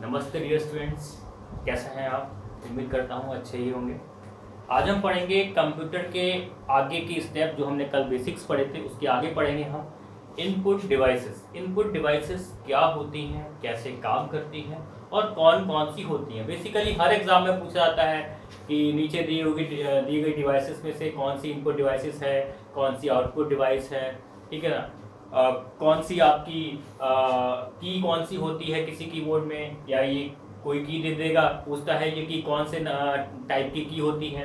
नमस्ते dear students, कैसे हैं आप? उम्मीद करता हूँ अच्छे ही होंगे। आज हम पढ़ेंगे कंप्यूटर के आगे की स्टेप जो हमने कल बेसिक्स पढ़े थे, उसके आगे पढ़ेंगे हम इनपुट डिवाइसेस। इनपुट डिवाइसेस क्या होती हैं, कैसे काम करती हैं और कौन कौन सी होती हैं। बेसिकली हर एग्जाम में पूछा जाता है कि नीचे दी गई डिवाइसेस में से कौन सी इनपुट डिवाइसेस है, कौन सी आउटपुट डिवाइस है, ठीक है ना। कौन सी आपकी की कौन सी होती है किसी कीबोर्ड में, या ये कोई की दे देगा, पूछता है ये की कौन से टाइप की होती है,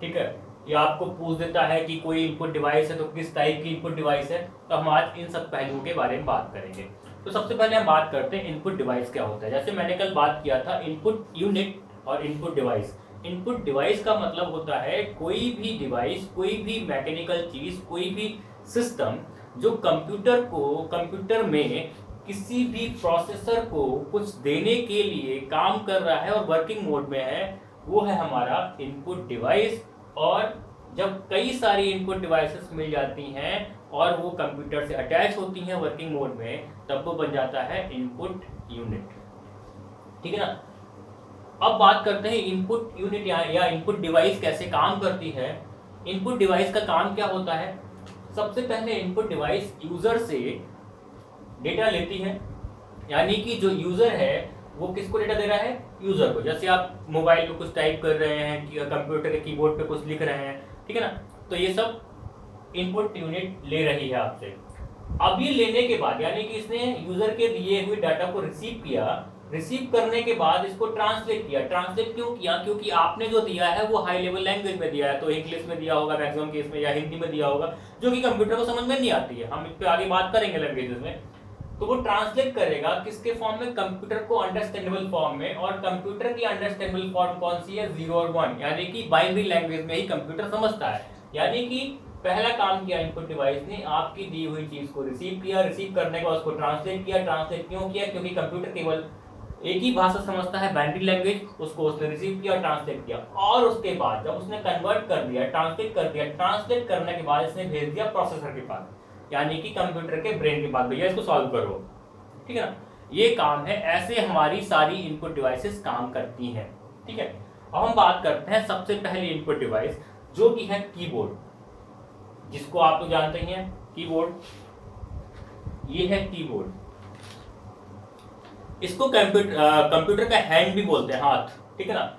ठीक है। या आपको पूछ देता है कि कोई इनपुट डिवाइस है तो किस टाइप की इनपुट डिवाइस है। तो हम आज इन सब पहलुओं के बारे में बात करेंगे। तो सबसे पहले हम बात करते हैं इनपुट डिवाइस क्या होता है। जैसे मैंने कल बात किया था इनपुट यूनिट और इनपुट डिवाइस। इनपुट डिवाइस का मतलब होता है कोई भी डिवाइस, कोई भी मैकेनिकल चीज, कोई भी सिस्टम जो कंप्यूटर में किसी भी प्रोसेसर को कुछ देने के लिए काम कर रहा है और वर्किंग मोड में है, वो है हमारा इनपुट डिवाइस। और जब कई सारी इनपुट डिवाइसेस मिल जाती हैं और वो कंप्यूटर से अटैच होती हैं वर्किंग मोड में, तब वो बन जाता है इनपुट यूनिट, ठीक है ना। अब बात करते हैं इनपुट यूनिट या इनपुट डिवाइस कैसे काम करती है। इनपुट डिवाइस का काम क्या होता है? सबसे पहले इनपुट डिवाइस यूजर से डेटा लेती है, यानी कि जो यूजर है वो किसको डेटा दे रहा है? यूजर को। जैसे आप मोबाइल पे कुछ टाइप कर रहे हैं, कंप्यूटर के कीबोर्ड पे कुछ लिख रहे हैं, ठीक है ना। तो ये सब इनपुट यूनिट ले रही है आपसे। अब ये लेने के बाद, यानी कि इसने यूजर के दिए हुए डाटा को रिसीव किया, रिसीव करने के बाद इसको ट्रांसलेट किया। ट्रांसलेट क्यों किया? क्योंकि आपने जो दिया है वो हाई लेवल लैंग्वेज में दिया है, तो इंग्लिश में दिया होगा मैक्सिमम केस में, या हिंदी में दिया होगा, जो कि कंप्यूटर को समझ में नहीं आती है। हम इस पर आगे बात करेंगे लैंग्वेजेस में। तो वो ट्रांसलेट करेगा किसके फॉर्म में? कंप्यूटर को अंडरस्टैंडेबल फॉर्म में। और कंप्यूटर की अंडरस्टैंडेबल फॉर्म कौन सी है? 0 और 1, यानी कि बाइनरी लैंग्वेज में ही कंप्यूटर समझता है। यानी कि पहला काम किया इनपुट डिवाइस ने, आपकी दी हुई चीज को रिसीव किया, रिसीव करने के बाद उसको ट्रांसलेट किया। ट्रांसलेट क्यों किया? क्योंकि कंप्यूटर केवल एक ही भाषा समझता है, बाइनरी लैंग्वेज। उसको उसने रिसीव किया, ट्रांसलेट किया, और उसके बाद जब उसने कन्वर्ट कर दिया, ट्रांसलेट कर दिया, ट्रांसलेट करने के बाद इसने भेज दिया प्रोसेसर के पास, यानी कि कंप्यूटर के ब्रेन के पास, भैया इसको सॉल्व करो, ठीक है ना। ये काम है। ऐसे हमारी सारी इनपुट डिवाइसेस काम करती हैं, ठीक है। अब हम बात करते हैं सबसे पहले इनपुट डिवाइस, जो कि है कीबोर्ड, जिसको आप तो जानते ही हैं, कीबोर्ड। ये है कीबोर्ड। इसको कंप्यूटर का हैंड भी बोलते हैं, हाथ, ठीक है ना।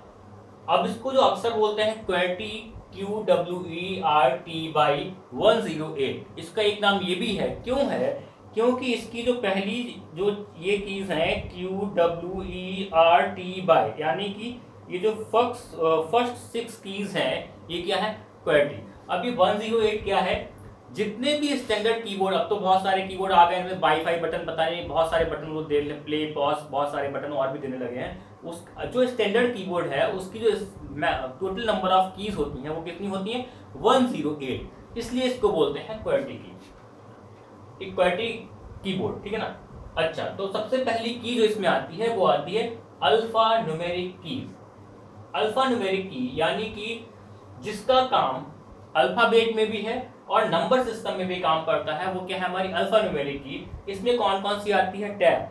अब इसको जो अक्सर बोलते हैं QWERTY, QWERTY/108। इसका एक नाम ये भी है। क्यों है? क्योंकि इसकी जो पहली जो ये कीज है QWERTY, यानी कि ये जो फर्स्ट 6 कीज हैं, ये क्या है? QWERTY। अब ये 108 क्या है? जितने भी स्टैंडर्ड कीबोर्ड, अब तो बहुत सारे कीबोर्ड आ गए हैं, वाईफाई बटन, पता नहीं बहुत सारे बटन वो दे, प्ले पॉज, बहुत सारे बटन और भी देने लगे हैं। उस जो स्टैंडर्ड कीबोर्ड है उसकी जो टोटल नंबर ऑफ कीज होती हैं वो कितनी होती हैं? 108। इसलिए इसको बोलते हैं QWERTY की, QWERTY कीबोर्ड, ठीक है ना। अच्छा, तो सबसे पहली की जो इसमें आती है वो आती है alpha numeric keys. Alpha numeric की यानी कि जिसका काम अल्फाबेट में भी है और नंबर सिस्टम में भी काम करता है, वो क्या है? हमारी अल्फा न्यूमेरिक की। इसमें कौन कौन सी आती है? टैब।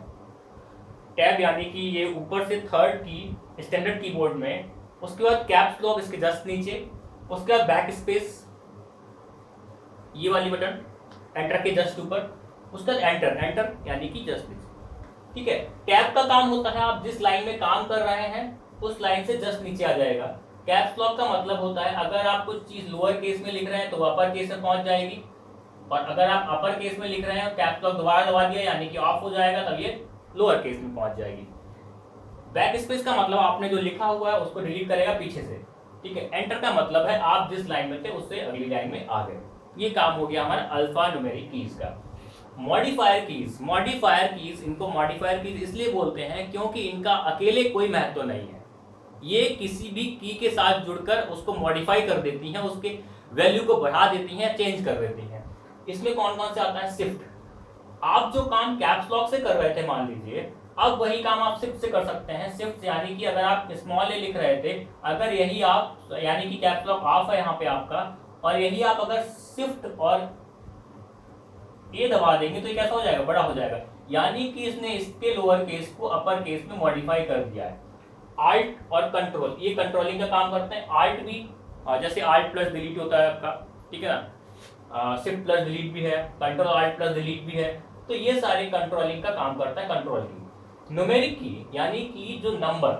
टैब यानी कि ये ऊपर से थर्ड की स्टैंडर्ड कीबोर्ड में, उसके बाद कैप्स लॉक इसके जस्ट नीचे, उसके बाद बैक स्पेस, ये वाली बटन एंटर के जस्ट ऊपर, उसका एंटर, एंटर यानी कि जस्ट नीचे, ठीक है। टैब का काम होता है आप जिस लाइन में काम कर रहे हैं उस लाइन से जस्ट नीचे आ जाएगा। कैप्स लॉक का मतलब होता है अगर आप कुछ चीज लोअर केस में लिख रहे हैं तो अपर केस में पहुंच जाएगी, और अगर आप अपर केस में लिख रहे हैं कैप्स लॉक दोबारा दबा दिया यानी कि ऑफ हो जाएगा, तब ये लोअर केस में पहुंच जाएगी। बैक स्पेस का मतलब आपने जो लिखा हुआ है उसको डिलीट करेगा पीछे से, ठीक है। एंटर का मतलब है आप जिस लाइन में थे उससे अगली लाइन में आ गए। ये काम हो गया हमारा अल्फा न्यूमेरिक कीज का। मॉडिफायर कीज, मॉडिफायर कीज, इनको मॉडिफायर कीज इसलिए बोलते हैं क्योंकि इनका अकेले कोई महत्व नहीं है। ये किसी भी की के साथ जुड़कर उसको मॉडिफाई कर देती हैं, उसके वैल्यू को बढ़ा देती हैं, चेंज कर देती हैं। इसमें कौन कौन से आता है? शिफ्ट। आप जो काम कैप्स लॉक से कर रहे थे मान लीजिए, अब वही काम आप शिफ्ट से कर सकते हैं। शिफ्ट यानी कि अगर आप स्मॉल ए लिख रहे थे, अगर यही आप, यानी कि कैप्स लॉक ऑफ है यहाँ पे आपका, और यही आप अगर शिफ्ट और ये दबा देंगे तो ये कैसा हो जाएगा? बड़ा हो जाएगा। यानी कि इसने इसके लोअर केस को अपर केस में मॉडिफाई कर दिया है। आल्ट और कंट्रोल, ये कंट्रोलिंग का काम करते हैं। आल्ट भी जैसे आल्ट प्लस डिलीट होता है आपका, ठीक है ना, शिफ्ट प्लस डिलीट भी है, कंट्रोल आल्ट प्लस डिलीट भी है, तो ये सारे कंट्रोलिंग का काम करता है कंट्रोल की। न्यूमेरिक की यानी कि जो नंबर,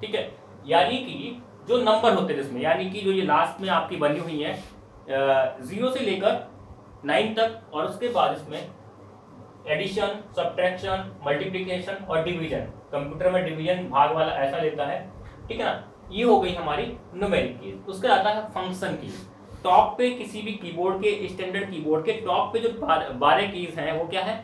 ठीक है, यानी कि जो नंबर होते हैं इसमें, यानी कि जो ये लास्ट में आपकी बनी हुई है 0 से लेकर 9 तक, और उसके बाद इसमें एडिशन, सब्ट्रैक्शन, मल्टीप्लिकेशन और डिवीजन, कंप्यूटर में डिवीजन भाग वाला ऐसा लेता है, ठीक है ना। ये हो गई हमारी न्यूमेरिक की। उसके आता है फंक्शन की। टॉप पे किसी भी कीबोर्ड के, स्टैंडर्ड कीबोर्ड के टॉप पे जो 12 कीज हैं वो क्या है,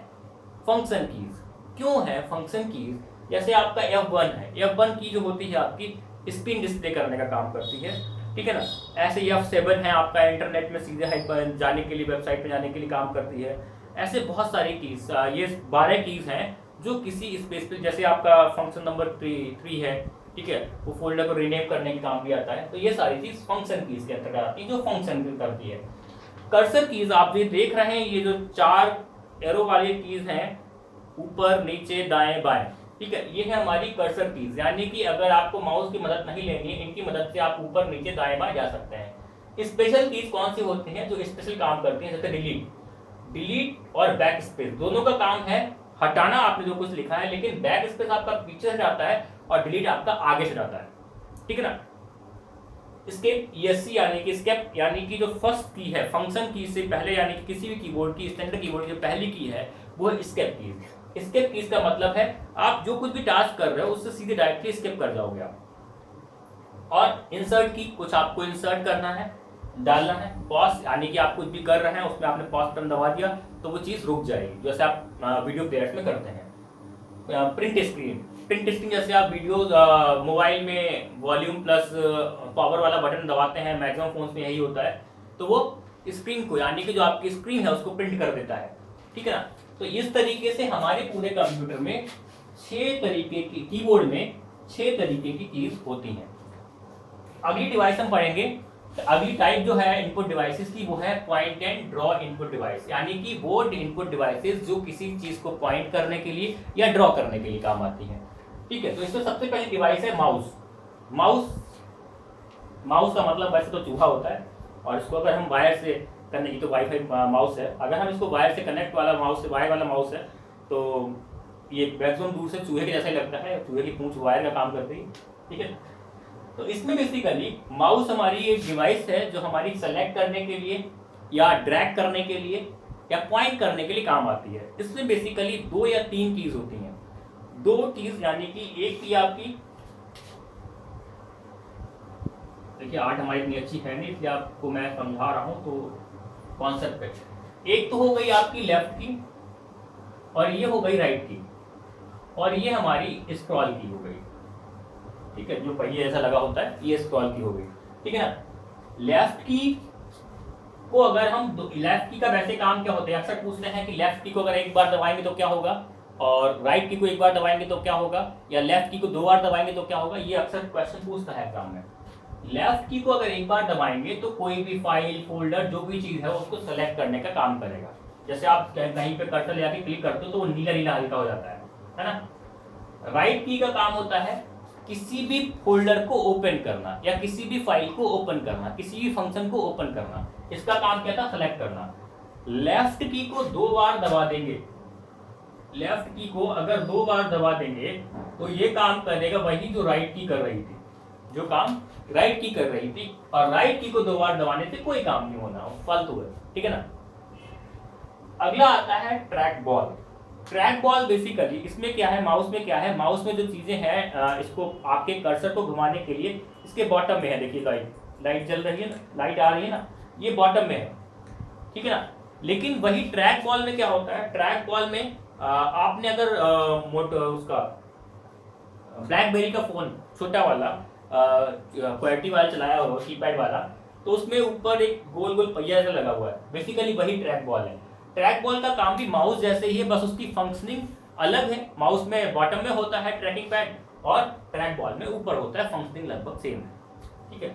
फंक्शन कीज। क्यों है फंक्शन कीज? जैसे आपका F1 है, F1 की जो होती है आपकी स्क्रीन डिस्प्ले करने का काम करती है, ठीक है ना। ऐसे F7 है आपका इंटरनेट में सीधे जाने के लिए, वेबसाइट पे जाने के लिए काम करती है। ऐसे बहुत सारी कीज, ये 12 कीज हैं जो किसी स्पेसिफिक, जैसे आपका फंक्शन नंबर 3 है, ठीक है, वो फोल्डर को रीनेम करने के काम भी आता है। तो ये सारी चीज फंक्शन कीज के अंतर्गत आती है जो फंक्शन करती है। कर्सर कीज आप ये देख रहे हैं, ये जो 4 एरो वाली कीज हैं, ऊपर नीचे दाएं बाएं, ठीक है, ये है हमारी कर्सर कीज। यानी कि अगर आपको माउस की मदद नहीं लेनी है, इनकी मदद से आप ऊपर नीचे दाएं बाएं जा सकते हैं। स्पेशल कीज कौन सी होती हैं जो स्पेशल काम करती हैं? जैसे डिलीट और बैक स्पेस, दोनों का काम है हटाना आपने जो कुछ लिखा है, लेकिन बैक स्पेस आपका पीछे से जाता है और डिलीट आपका आगे से जाता है, ठीक है ना। स्केप, ESC यानी कि स्केप, यानी कि जो फर्स्ट की है फंक्शन की से पहले, यानी कि किसी भी कीबोर्ड की, स्टैंडर्ड कीबोर्ड की जो पहली की है वो है स्केप की। स्केप कीज का मतलब है आप जो कुछ भी टास्क कर रहे हो उससे सीधे डायरेक्टली स्केप कर जाओगे आप। और इंसर्ट की, कुछ आपको इंसर्ट करना है, डालना है। पॉज यानी कि आप कुछ भी कर रहे हैं उसमें आपने पॉज बटन दबा दिया तो वो चीज रुक जाएगी, जैसे आप वीडियो प्लेयर्स में करते हैं। प्रिंट स्क्रीन जैसे आप वीडियो मोबाइल में वॉल्यूम प्लस पावर वाला बटन दबाते हैं, मैक्सिमम फोन्स में यही होता है, तो वो स्क्रीन को, यानी कि जो आपकी स्क्रीन है उसको प्रिंट कर देता है, ठीक है ना। तो इस तरीके से हमारे पूरे कंप्यूटर में 6 तरीके की, कीबोर्ड में 6 तरीके की कीज होती हैं। अगली डिवाइस हम पढ़ेंगे, तो अगली टाइप जो है इनपुट डिवाइसेस की वो है point and draw input device, यानी कि वो इनपुट डिवाइसेस जो किसी चीज को पॉइंट करने के लिए या ड्रॉ करने के लिए काम आती हैं, ठीक है। तो इसमें सबसे पहली डिवाइस है माउस का मतलब वैसे तो चूहा होता है, और इसको अगर हम वायर से करने की, तो वाईफाई माउस है, अगर हम इसको वायर से कनेक्ट वाला माउस से, वायर वाला माउस है, तो ये मैक्सिमम दूर से चूहे के जैसा ही लगता है, चूहे की पूंछ वायर का काम करती है, ठीक है। तो इसमें बेसिकली माउस हमारी एक डिवाइस है जो हमारी सेलेक्ट करने के लिए या ड्रैग करने के लिए या पॉइंट करने के लिए काम आती है। इसमें बेसिकली 2 या 3 कीज होती हैं। 2 कीज यानी कि एक की आपकी, देखिए 8 हमारी इतनी अच्छी है नहीं इसलिए आपको मैं समझा रहा हूं, तो कॉन्सेप्ट पे एक तो हो गई आपकी लेफ्ट की, और ये हो गई राइट की, और ये हमारी स्क्रॉल की हो गई, ठीक है, जो पहिए ऐसा लगा होता है, ये स्क्रॉल की हो गई, ठीक है ना। लेफ्ट की को अगर हम, लेफ्ट की का वैसे काम क्या होता है, अक्सर पूछते हैं कि लेफ्ट की को अगर एक बार दबाएंगे तो क्या होगा, और राइट की को एक बार दबाएंगे तो क्या होगा, या लेफ्ट की को 2 बार दबाएंगे तो क्या होगा, ये अक्सर क्वेश्चन पूछता है एग्जाम में। लेफ्ट की को अगर एक बार दबाएंगे तो कोई भी फाइल, फोल्डर, जो भी चीज है उसको सेलेक्ट करने का काम करेगा। जैसे आप कहीं पे कर्सर ले आके क्लिक करते हो तो वो नीला नीला हल्का हो जाता है ना। राइट की का काम होता है किसी भी फोल्डर को ओपन करना, या किसी भी फाइल को ओपन करना, किसी भी फंक्शन को ओपन करना, इसका काम क्या था, सेलेक्ट करना। लेफ्ट की को 2 बार दबा देंगे, लेफ्ट की को अगर 2 बार दबा देंगे तो ये काम करेगा वही जो राइट की कर रही थी, जो काम राइट की कर रही थी, और राइट की को 2 बार दबाने से कोई काम नहीं होना, फालतू है, ठीक है ना। अगला आता है track ball. Track ball basically इसमें क्या है, माउस में क्या है, माउस में जो चीजें हैं, इसको आपके कर्सर को घुमाने के लिए इसके बॉटम में है, देखिए लाइट जल रही है ना, लाइट आ रही है ना, ये बॉटम में है, ठीक है ना। लेकिन वही ट्रैक बॉल में क्या होता है, ट्रैक बॉल में आपने अगर उसका ब्लैकबेरी का फोन छोटा वाला क्वालिटी वाला चलाया हो, कीपैड वाला, तो उसमें ऊपर एक गोल गोल पहिया ऐसा लगा हुआ है, बेसिकली वही ट्रैक बॉल है। ट्रैक बॉल का काम भी माउस जैसे ही है, बस उसकी फंक्शनिंग अलग है। माउस में बॉटम में होता है ट्रैकिंग पैड, और ट्रैक बॉल में ऊपर होता है, फंक्शनिंग लगभग सेम है, ठीक है।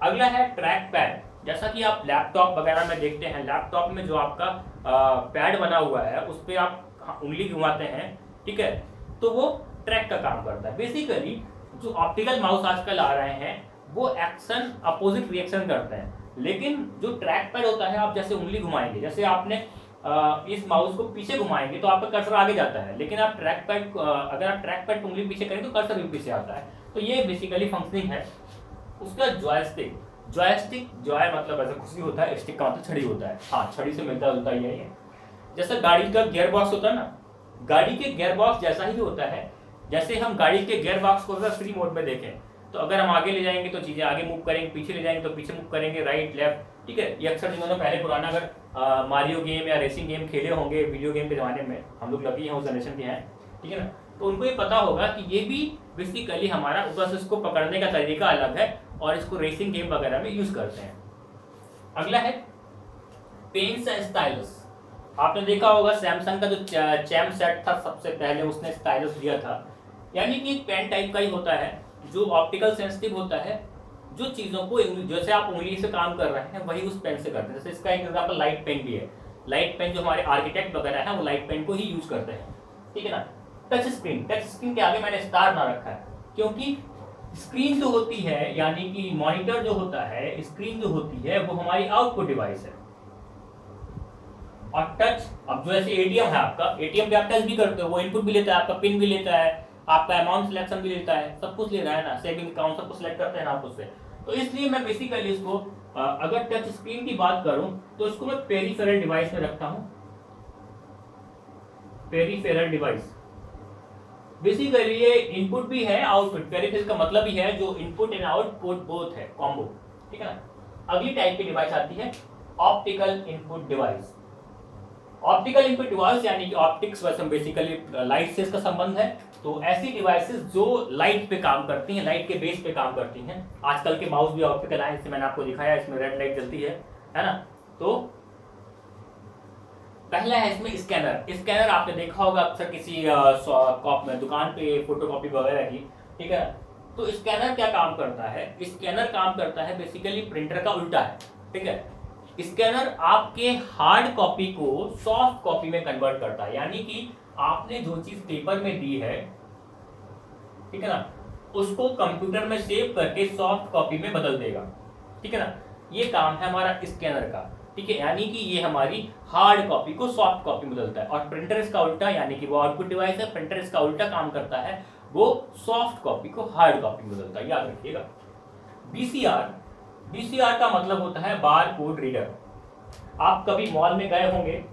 अगला है ट्रैक पैड। जैसा कि आप लैपटॉप वगैरह में देखते हैं, लैपटॉप में जो आपका पैड बना हुआ है उस पर आप उंगली घुमाते हैं, ठीक है, तो वो ट्रैक का काम करता है। बेसिकली जो ऑप्टिकल माउस आजकल आ रहे हैं वो एक्शन अपोजिट रिएक्शन करते हैं, लेकिन जो ट्रैक पैड होता है, आप जैसे उंगली घुमाएंगे, जैसे आपने इस माउस को पीछे घुमाएंगे तो आपका कर्सर आगे जाता है, लेकिन आप ट्रैक पैड अगर आप ट्रैक पैड उंगली पीछे करेंगे तो कर्सर भी पीछे आता है। तो ये बेसिकली फंक्शनिंग है उसका। जॉयस्टिक, जॉयस्टिक जॉय मतलब ऐसा कुछ भी होता है, स्टिक का मतलब छड़ी होता है। हाँ, छड़ी से मिलता जुलता ही है ये। जैसे गाड़ी का गियर बॉक्स होता है ना, गाड़ी के गियर बॉक्स जैसा ही होता है। जैसे हम गाड़ी के गियर बॉक्स को अगर फ्री मोड में देखें तो अगर हम आगे ले जाएंगे तो चीजें आगे मूव करेंगे, पीछे ले जाएंगे तो पीछे मूव करेंगे, राइट लेफ्ट, ठीक है। ये अक्सर जिन्होंने पहले पुराना अगर मारियो गेम या रेसिंग गेम खेले होंगे वीडियो गेम के जमाने में, हम लोग लकी हैं उस जनरेशन के हैं, ठीक है ना, तो उनको ये पता होगा कि ये भी बेसिकली हमारा ऊपर से इसको पकड़ने का तरीका अलग है और इसको रेसिंग गेम वगैरह में यूज करते हैं। अगला है पेन्स एंड स्टाइलस। आपने देखा होगा सैमसंग का जो चैम सेट था सबसे पहले उसने स्टाइलस दिया था, यानी कि एक पेन टाइप का ही होता है जो ऑप्टिकल सेंसिटिव होता है, जो चीज़ों को जैसे आप उंगली से काम कर रहे हैं वही उस पेन से करते हैं। जैसे इसका एक एग्जाम्पल लाइट पेन भी है। लाइट पेन जो हमारे आर्किटेक्ट वगैरह है वो लाइट पेन को ही यूज करते हैं, ठीक है ना। टच स्क्रीन, टच स्क्रीन के आगे मैंने स्टार ना रखा है क्योंकि स्क्रीन जो होती है, यानी कि मॉनिटर जो होता है, स्क्रीन जो होती है वो हमारी आउटपुट डिवाइस है। और टच, अब जो ऐसे एटीएम है आपका, एटीएम पे आप टच भी करते हो, वो इनपुट भी लेता है, आपका पिन भी लेता है, आपका अमाउंट सिलेक्शन भी लेता है, सब कुछ ले रहा है ना, सेविंग अकाउंट सब कुछ सिलेक्ट करते हैं ना आप उससे। तो इसलिए मैं बेसिकली इसको अगर टच स्क्रीन की बात करूं तो इसको मैं पेरिफेरल डिवाइस में रखता हूं। पेरिफेरल डिवाइस बेसिकली ये इनपुट भी है आउटपुट, पेरिफेरल का मतलब ही है जो इनपुट एंड आउटपुट बोथ है, कॉम्बो, ठीक है ना। अगली टाइप की डिवाइस आती है optical input device. Optical input device यानी कि ऑप्टिक्स वैसे बेसिकली लाइट से इसका संबंध है। तो ऐसी डिवाइसेस जो लाइट पे काम करती हैं, लाइट के बेस पे काम करती हैं। आजकल के माउस भी ऑप्टिकल आए, इससे मैंने आपको दिखाया, इसमें रेड लाइट जलती है ना। तो पहला है इसमें स्कैनर। स्कैनर आपने देखा होगा अक्सर किसी दुकान पे फोटोकॉपी वगैरह की, ठीक है। तो स्कैनर क्या काम करता है? स्कैनर काम करता है बेसिकली प्रिंटर का उल्टा है, ठीक है। स्कैनर आपके हार्ड कॉपी को सॉफ्ट कॉपी में कन्वर्ट करता है, यानी कि आपने जो चीज पेपर में दी है, ठीक है ना, उसको कंप्यूटर में सेव करके सॉफ्ट कॉपी में बदल देगा, ठीक है ना। ये काम है हमारा स्कैनर का, ठीक है। यानी कि ये हमारी हार्ड कॉपी को सॉफ्ट कॉपी में बदलता है। और प्रिंटर इसका उल्टा, यानी कि वो आउटपुट डिवाइस है, प्रिंटर इसका उल्टा काम करता है, वो सॉफ्ट कॉपी को हार्ड कॉपी में बदलता है, याद रखिएगा। बीसीआर, बीसीआर का मतलब होता है बार कोड रीडर। आप कभी मॉल में गए होंगे,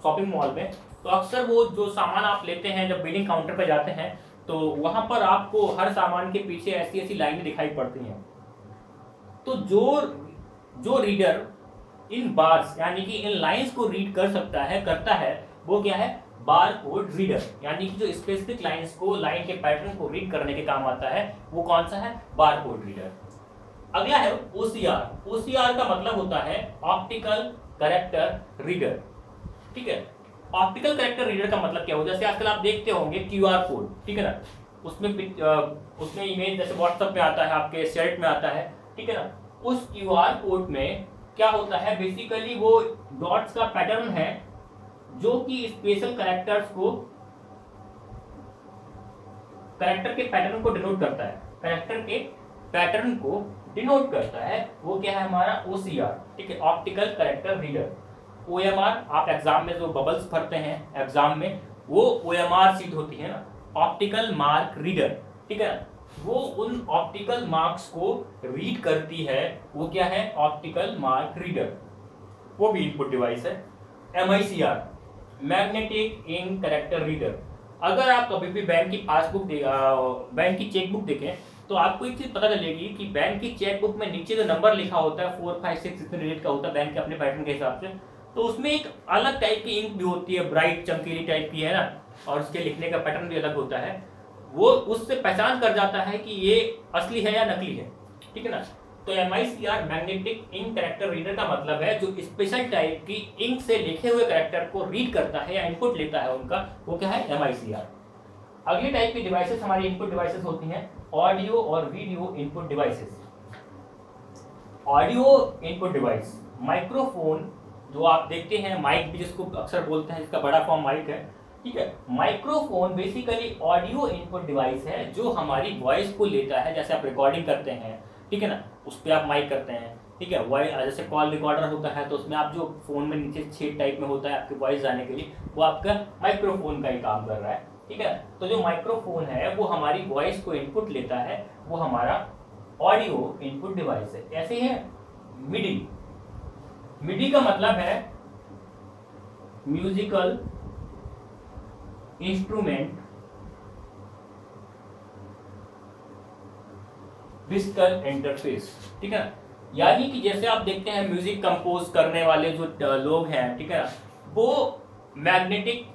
शॉपिंग मॉल में, तो अक्सर वो जो सामान आप लेते हैं, जब बिलिंग काउंटर पर जाते हैं तो वहां पर आपको हर सामान के पीछे ऐसी ऐसी लाइनें दिखाई पड़ती हैं। तो जो रीडर इन बार्स यानी कि इन लाइंस को रीड कर सकता है, करता है, वो क्या है? Bar code reader. यानी कि जो स्पेसिफिक लाइंस को, लाइन के पैटर्न को रीड करने के काम आता है, वो कौन सा है? Bar code reader. अगला है ओसीआर। ओसीआर का मतलब होता है ऑप्टिकल कैरेक्टर रीडर, ठीक है। ऑप्टिकल कैरेक्टर रीडर का मतलब क्या हो? जैसे आजकल आप देखते होंगे क्यूआर कोड, ठीक है ना, उसमें इमेज जैसे व्हाट्सएप में आता है, आपके शर्ट में आता है, ठीक है ना। उस क्यूआर कोड में क्या होता है? बेसिकली वो डॉट्स का पैटर्न है जो कि स्पेशल कैरेक्टर्स को, कैरेक्टर के पैटर्न को डिनोट करता है, कैरेक्टर के पैटर्न को डिनोट करता है। वो क्या है? हमारा ओसीआर, ठीक है, ऑप्टिकल कैरेक्टर रीडर। ओएमआर, आप एग्जाम में जो बबल्स भरते हैं एग्जाम में, वो ओएमआर सीट होती है ना, ऑप्टिकल मार्क रीडर, ठीक है। वो उन ऑप्टिकल मार्क्स को रीड करती है, वो क्या है? ऑप्टिकल मार्क रीडर, वो भी इनपुट डिवाइस है। MICR, magnetic ink character reader. अगर आप कभी भी बैंक की पासबुक बैंक की चेकबुक देखें तो आपको एक चीज पता चलेगी कि बैंक की चेकबुक में नीचे जो नंबर लिखा होता है 4, 5, 6 इतने डिजिट का होता है बैंक के अपने पैटर्न के हिसाब से, तो उसमें एक अलग टाइप की इंक भी होती है, ब्राइट चमकीली टाइप की, है ना, और उसके लिखने का पैटर्न भी अलग होता है। वो उससे पहचान कर जाता है कि ये असली है या नकली है, ठीक है ना। तो MICR, magnetic ink character reader का मतलब है जो स्पेशल टाइप की इंक से लिखे हुए कैरेक्टर को रीड करता है या इनपुट लेता है उनका, वो क्या है? एमआईसीआर। अगली टाइप की डिवाइसेस हमारी इनपुट डिवाइसेस होती हैं ऑडियो और video input devices. Audio input device, microphone, जो आप देखते हैं माइक भी जिसको अक्सर बोलते हैं, इसका बड़ा फॉर्म माइक है, ठीक है। Microphone basically audio input device है जो हमारी वॉइस को लेता है, जैसे आप रिकॉर्डिंग करते हैं, ठीक है ना, उस पर आप माइक करते हैं, ठीक है। वॉइस जैसे कॉल रिकॉर्डर होता है तो उसमें आप जो फोन में नीचे छेद टाइप में होता है आपकी वॉइस जाने के लिए, वो आपका माइक्रोफोन का ही काम कर रहा है, ठीक है। तो जो माइक्रोफोन है वो हमारी वॉइस को इनपुट लेता है, वो हमारा ऑडियो इनपुट डिवाइस है। ऐसे है मिडी। मिडी का मतलब है म्यूजिकल इंस्ट्रूमेंट विजिकल इंटरफेस, ठीक है। यानी कि जैसे आप देखते हैं म्यूजिक कंपोज करने वाले जो लोग हैं, ठीक है, वो मैग्नेटिक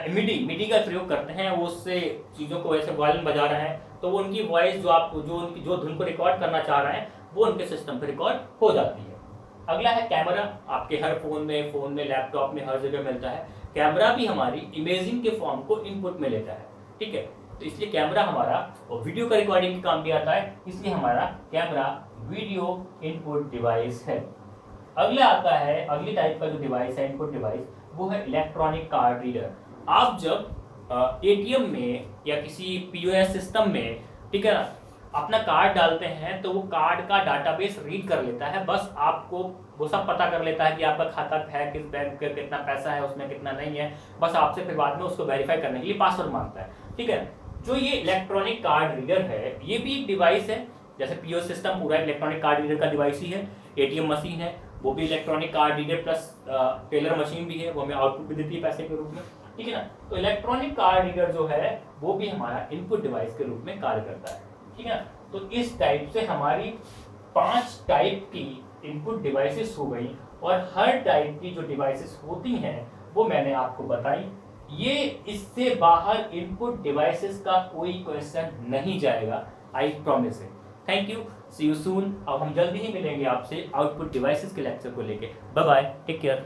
मिडी का प्रयोग करते हैं, वो उससे चीज़ों को ऐसे वायलिन बजा रहे हैं तो वो उनकी वॉइस जो उनकी जो धुन को रिकॉर्ड करना चाह रहे हैं वो उनके सिस्टम पर रिकॉर्ड हो जाती है। अगला है कैमरा। आपके हर फोन में लैपटॉप में हर जगह मिलता है। कैमरा भी हमारी इमेजिंग के फॉर्म को इनपुट में लेता है, ठीक है। तो इसलिए कैमरा हमारा और वीडियो का रिकॉर्डिंग के काम भी आता है, इसलिए हमारा कैमरा वीडियो इनपुट डिवाइस है। अगला आता है, अगली टाइप का जो डिवाइस है इनपुट डिवाइस, वो है इलेक्ट्रॉनिक कार्ड रीडर। आप जब एटीएम में या किसी पीओएस सिस्टम में, ठीक है ना, अपना कार्ड डालते हैं तो वो कार्ड का डाटाबेस रीड कर लेता है, बस आपको वो सब पता कर लेता है कि आपका खाता है किस बैंक का, कितना पैसा है उसमें, कितना नहीं है, बस आपसे फिर बाद में उसको वेरीफाई करने के लिए पासवर्ड मांगता है, ठीक है। जो ये इलेक्ट्रॉनिक कार्ड रीडर है ये भी एक डिवाइस है, जैसे पीओएस सिस्टम पूरा इलेक्ट्रॉनिक कार्ड रीडर का डिवाइस ही है। एटीएम मशीन है वो भी electronic card reader plus teller machine भी है, वो हमें आउटपुट भी देती है पैसे के रूप में, ठीक है ना। तो इलेक्ट्रॉनिक कार्ड रीडर जो है वो भी हमारा इनपुट डिवाइस के रूप में कार्य करता है, ठीक है। तो इस टाइप से हमारी 5 टाइप की इनपुट डिवाइसेस हो गई, और हर टाइप की जो डिवाइसेस होती हैं वो मैंने आपको बताई। ये इससे बाहर इनपुट डिवाइसेस का कोई क्वेश्चन नहीं जाएगा, I promise it. Thank you, see you soon. अब हम जल्दी ही मिलेंगे आपसे आउटपुट डिवाइसेस के लेक्चर को लेके। Bye bye, take care.